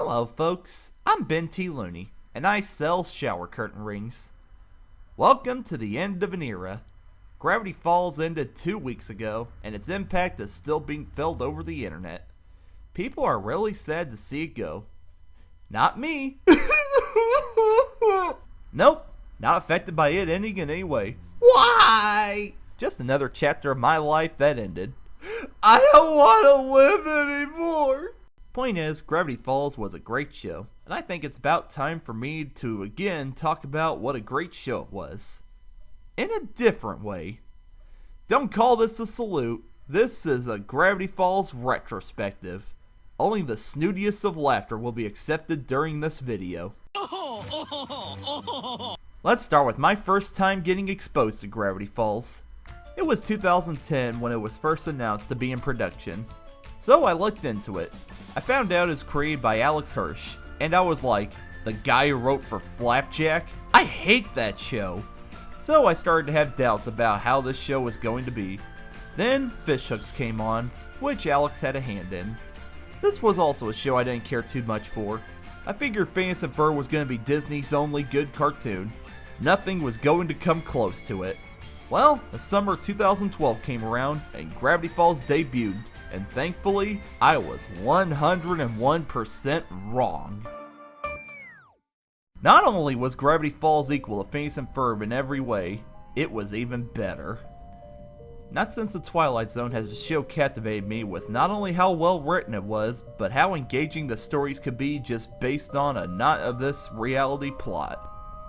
Hello folks, I'm Benthelooney, and I sell shower curtain rings. Welcome to the end of an era. Gravity Falls ended 2 weeks ago, and its impact is still being felt over the internet. People are really sad to see it go. Not me. Nope, not affected by it ending in any way. Why? Just another chapter of my life that ended. I don't want to live anymore. Point is, Gravity Falls was a great show, and I think it's about time for me to again talk about what a great show it was. In a different way. Don't call this a salute, this is a Gravity Falls retrospective. Only the snootiest of laughter will be accepted during this video. Let's start with my first time getting exposed to Gravity Falls. It was 2010 when it was first announced to be in production. So I looked into it. I found out it's created by Alex Hirsch, and I was like, the guy who wrote for Flapjack? I hate that show! So I started to have doubts about how this show was going to be. Then Fishhooks came on, which Alex had a hand in. This was also a show I didn't care too much for. I figured Phineas and Ferb was going to be Disney's only good cartoon. Nothing was going to come close to it. Well, the summer of 2012 came around, and Gravity Falls debuted. And thankfully, I was 101% wrong. Not only was Gravity Falls equal to Phineas and Ferb in every way, it was even better. Not since The Twilight Zone has the show captivated me with not only how well written it was, but how engaging the stories could be just based on a not of this reality plot.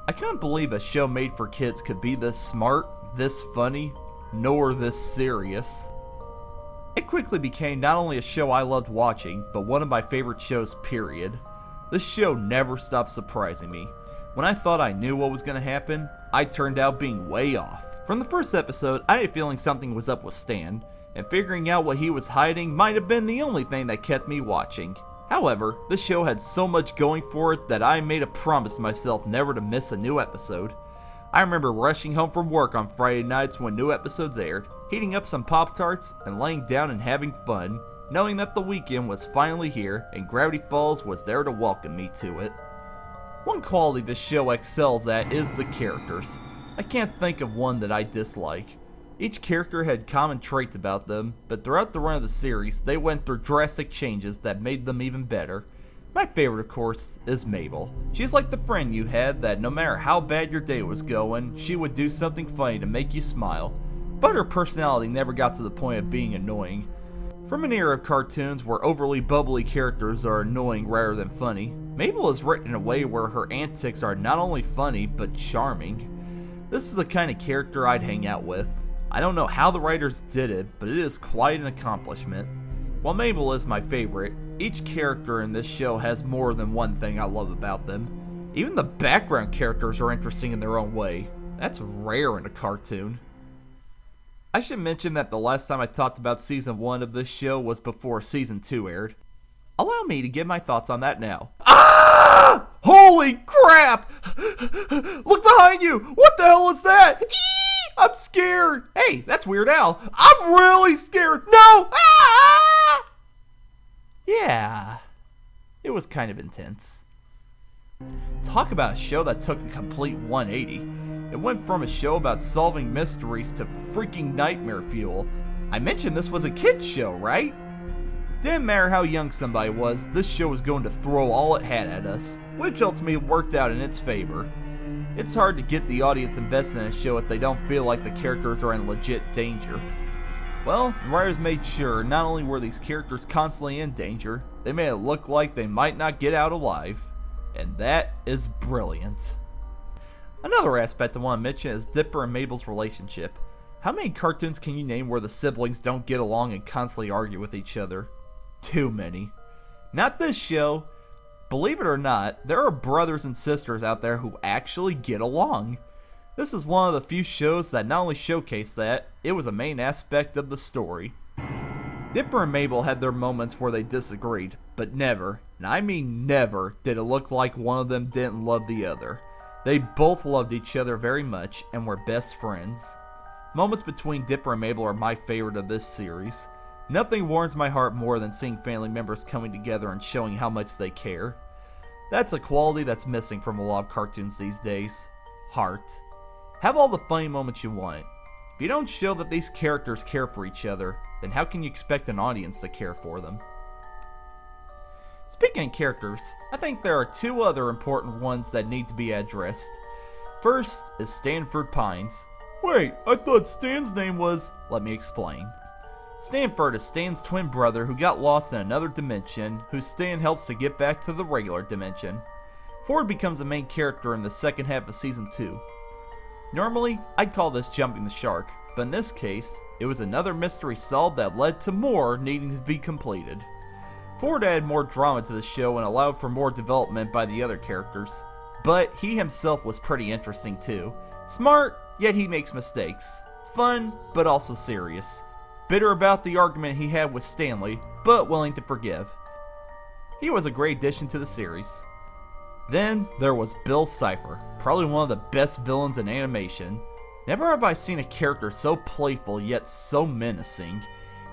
I couldn't believe a show made for kids could be this smart, this funny, nor this serious. It quickly became not only a show I loved watching, but one of my favorite shows, period. This show never stopped surprising me. When I thought I knew what was going to happen, I turned out being way off. From the first episode, I had a feeling something was up with Stan, and figuring out what he was hiding might have been the only thing that kept me watching. However, this show had so much going for it that I made a promise to myself never to miss a new episode. I remember rushing home from work on Friday nights when new episodes aired, heating up some Pop-Tarts, and laying down and having fun, knowing that the weekend was finally here and Gravity Falls was there to welcome me to it. One quality this show excels at is the characters. I can't think of one that I dislike. Each character had common traits about them, but throughout the run of the series, they went through drastic changes that made them even better. My favorite, of course, is Mabel. She's like the friend you had that no matter how bad your day was going, she would do something funny to make you smile. But her personality never got to the point of being annoying. From an era of cartoons where overly bubbly characters are annoying rather than funny, Mabel is written in a way where her antics are not only funny, but charming. This is the kind of character I'd hang out with. I don't know how the writers did it, but it is quite an accomplishment. While Mabel is my favorite, each character in this show has more than one thing I love about them. Even the background characters are interesting in their own way. That's rare in a cartoon. I should mention that the last time I talked about Season 1 of this show was before Season 2 aired. Allow me to give my thoughts on that now. Ah! Holy crap! Look behind you! What the hell is that? Eee! I'm scared! Hey, that's Weird Al. I'm really scared! No! Ah! Yeah, it was kind of intense. Talk about a show that took a complete 180. It went from a show about solving mysteries to freaking nightmare fuel. I mentioned this was a kid's show, right? Didn't matter how young somebody was, this show was going to throw all it had at us, which ultimately worked out in its favor. It's hard to get the audience invested in a show if they don't feel like the characters are in legit danger. Well, the writers made sure not only were these characters constantly in danger, they made it look like they might not get out alive. And that is brilliant. Another aspect I want to mention is Dipper and Mabel's relationship. How many cartoons can you name where the siblings don't get along and constantly argue with each other? Too many. Not this show. Believe it or not, there are brothers and sisters out there who actually get along. This is one of the few shows that not only showcased that, it was a main aspect of the story. Dipper and Mabel had their moments where they disagreed, but never, and I mean never, did it look like one of them didn't love the other. They both loved each other very much, and were best friends. Moments between Dipper and Mabel are my favorite of this series. Nothing warms my heart more than seeing family members coming together and showing how much they care. That's a quality that's missing from a lot of cartoons these days. Heart. Have all the funny moments you want. If you don't show that these characters care for each other, then how can you expect an audience to care for them? Speaking of characters, I think there are two other important ones that need to be addressed. First is Stanford Pines. Wait, I thought Stan's name was... Let me explain. Stanford is Stan's twin brother who got lost in another dimension, who Stan helps to get back to the regular dimension. Ford becomes the main character in the second half of Season 2. Normally, I'd call this jumping the shark, but in this case, it was another mystery solved that led to more needing to be completed. Ford added more drama to the show and allowed for more development by the other characters, but he himself was pretty interesting too. Smart, yet he makes mistakes. Fun, but also serious. Bitter about the argument he had with Stanley, but willing to forgive. He was a great addition to the series. Then there was Bill Cipher, probably one of the best villains in animation. Never have I seen a character so playful yet so menacing.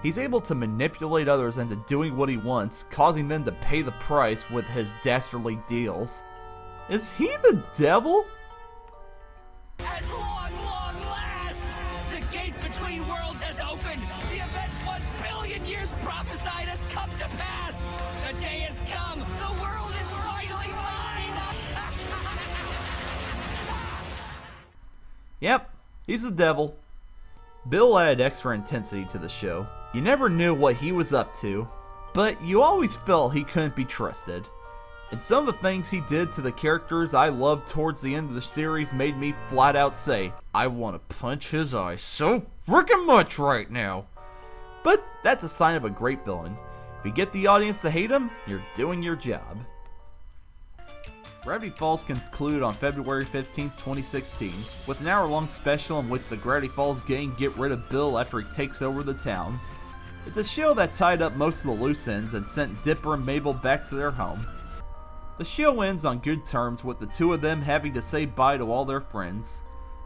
He's able to manipulate others into doing what he wants, causing them to pay the price with his dastardly deals. Is he the devil? At long, long last, the gate between worlds has opened. The event 1 billion years prophesied has come to pass. The day has come. The world is finally mine. Yep, he's the devil. Bill added extra intensity to the show. You never knew what he was up to, but you always felt he couldn't be trusted. And some of the things he did to the characters I loved towards the end of the series made me flat out say, I want to punch his eyes so frickin' much right now. But that's a sign of a great villain. If you get the audience to hate him, you're doing your job. Gravity Falls concluded on February 15, 2016, with an hour-long special in which the Gravity Falls gang get rid of Bill after he takes over the town. It's a show that tied up most of the loose ends and sent Dipper and Mabel back to their home. The show ends on good terms with the two of them having to say bye to all their friends.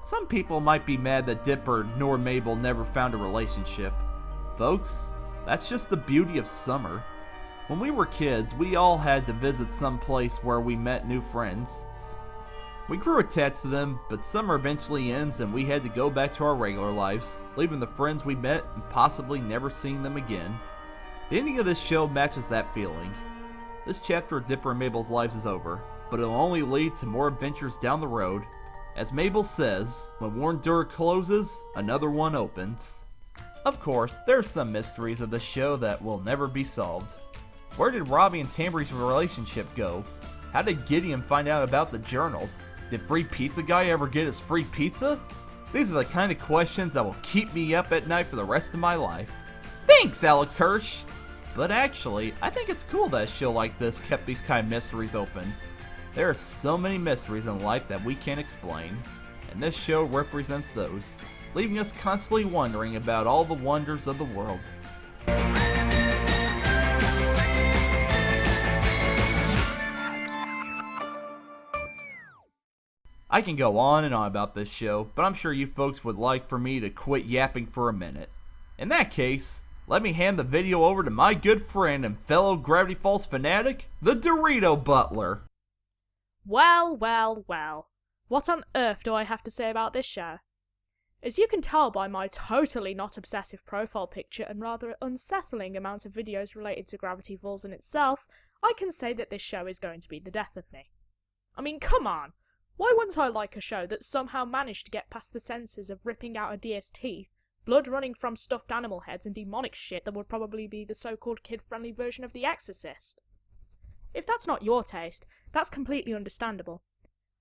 Some people might be mad that Dipper nor Mabel never found a relationship. Folks, that's just the beauty of summer. When we were kids, we all had to visit some place where we met new friends. We grew attached to them, but summer eventually ends and we had to go back to our regular lives, leaving the friends we met and possibly never seeing them again. The ending of this show matches that feeling. This chapter of Dipper and Mabel's lives is over, but it'll only lead to more adventures down the road. As Mabel says, when one door closes, another one opens. Of course, there's some mysteries of the show that will never be solved. Where did Robbie and Tambri's relationship go? How did Gideon find out about the journals? Did Free Pizza Guy ever get his free pizza? These are the kind of questions that will keep me up at night for the rest of my life. Thanks, Alex Hirsch! But actually, I think it's cool that a show like this kept these kind of mysteries open. There are so many mysteries in life that we can't explain, and this show represents those, leaving us constantly wondering about all the wonders of the world. I can go on and on about this show, but I'm sure you folks would like for me to quit yapping for a minute. In that case, let me hand the video over to my good friend and fellow Gravity Falls fanatic, the Dorito Butler. Well, well, well. What on earth do I have to say about this show? As you can tell by my totally not obsessive profile picture and rather unsettling amount of videos related to Gravity Falls in itself, I can say that this show is going to be the death of me. I mean, come on! Why wouldn't I like a show that somehow managed to get past the censors of ripping out a deer's teeth, blood running from stuffed animal heads, and demonic shit that would probably be the so-called kid-friendly version of The Exorcist? If that's not your taste, that's completely understandable.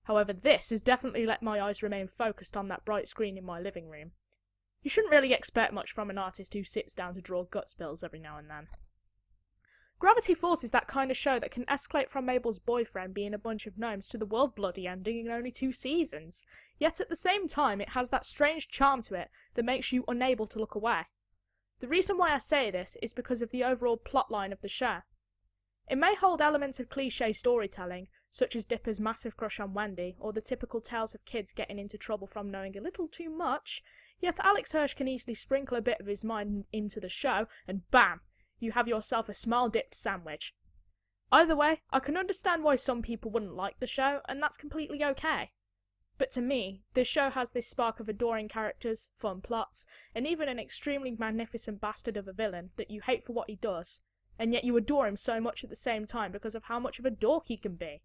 However, this has definitely let my eyes remain focused on that bright screen in my living room. You shouldn't really expect much from an artist who sits down to draw gut spills every now and then. Gravity Falls is that kind of show that can escalate from Mabel's boyfriend being a bunch of gnomes to the world bloody ending in only 2 seasons, yet at the same time it has that strange charm to it that makes you unable to look away. The reason why I say this is because of the overall plotline of the show. It may hold elements of cliché storytelling, such as Dipper's massive crush on Wendy, or the typical tales of kids getting into trouble from knowing a little too much, Yet Alex Hirsch can easily sprinkle a bit of his mind into the show, and bam! You have yourself a smile-dipped sandwich. Either way, I can understand why some people wouldn't like the show, and that's completely okay. But to me, this show has this spark of adoring characters, fun plots, and even an extremely magnificent bastard of a villain that you hate for what he does, and yet you adore him so much at the same time because of how much of a dork he can be.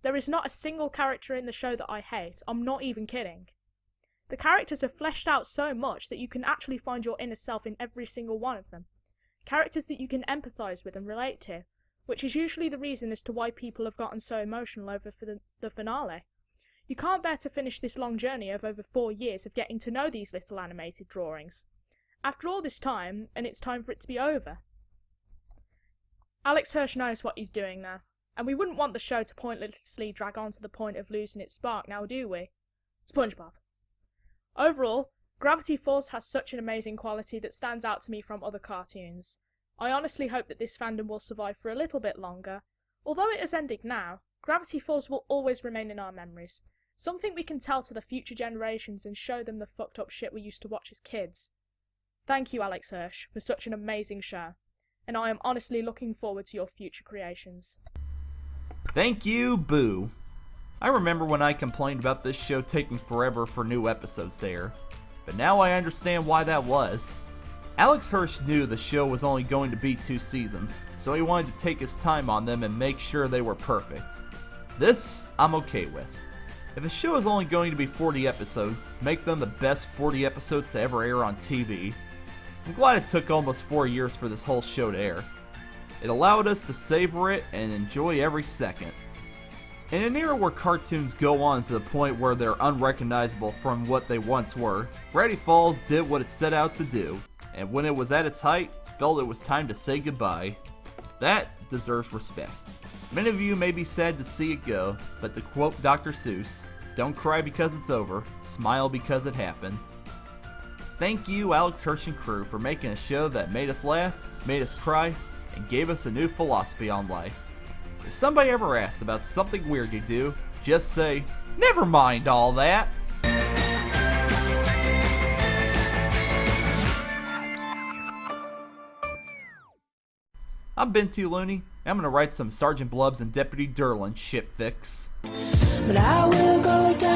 There is not a single character in the show that I hate, I'm not even kidding. The characters are fleshed out so much that you can actually find your inner self in every single one of them. Characters that you can empathise with and relate to, which is usually the reason as to why people have gotten so emotional over the finale. You can't bear to finish this long journey of over 4 years of getting to know these little animated drawings. After all this time, and it's time for it to be over. Alex Hirsch knows what he's doing now, and we wouldn't want the show to pointlessly drag on to the point of losing its spark now, do we? SpongeBob. Overall, Gravity Falls has such an amazing quality that stands out to me from other cartoons. I honestly hope that this fandom will survive for a little bit longer. Although it has ended now, Gravity Falls will always remain in our memories. Something we can tell to the future generations and show them the fucked up shit we used to watch as kids. Thank you, Alex Hirsch, for such an amazing show, and I am honestly looking forward to your future creations. Thank you, Boo. I remember when I complained about this show taking forever for new episodes to air, but now I understand why that was. Alex Hirsch knew the show was only going to be 2 seasons, so he wanted to take his time on them and make sure they were perfect. This, I'm okay with. If a show is only going to be 40 episodes, make them the best 40 episodes to ever air on TV. I'm glad it took almost 4 years for this whole show to air. It allowed us to savor it and enjoy every second. In an era where cartoons go on to the point where they're unrecognizable from what they once were, Gravity Falls did what it set out to do, and when it was at its height, felt it was time to say goodbye. That deserves respect. Many of you may be sad to see it go, but to quote Dr. Seuss, don't cry because it's over, smile because it happened. Thank you, Alex Hirsch and crew, for making a show that made us laugh, made us cry, and gave us a new philosophy on life. If somebody ever asks about something weird you do, just say, never mind all that. I'm Benthelooney. I'm gonna write some Sergeant Blubbs and Deputy Durlin shit fix. But I will go down.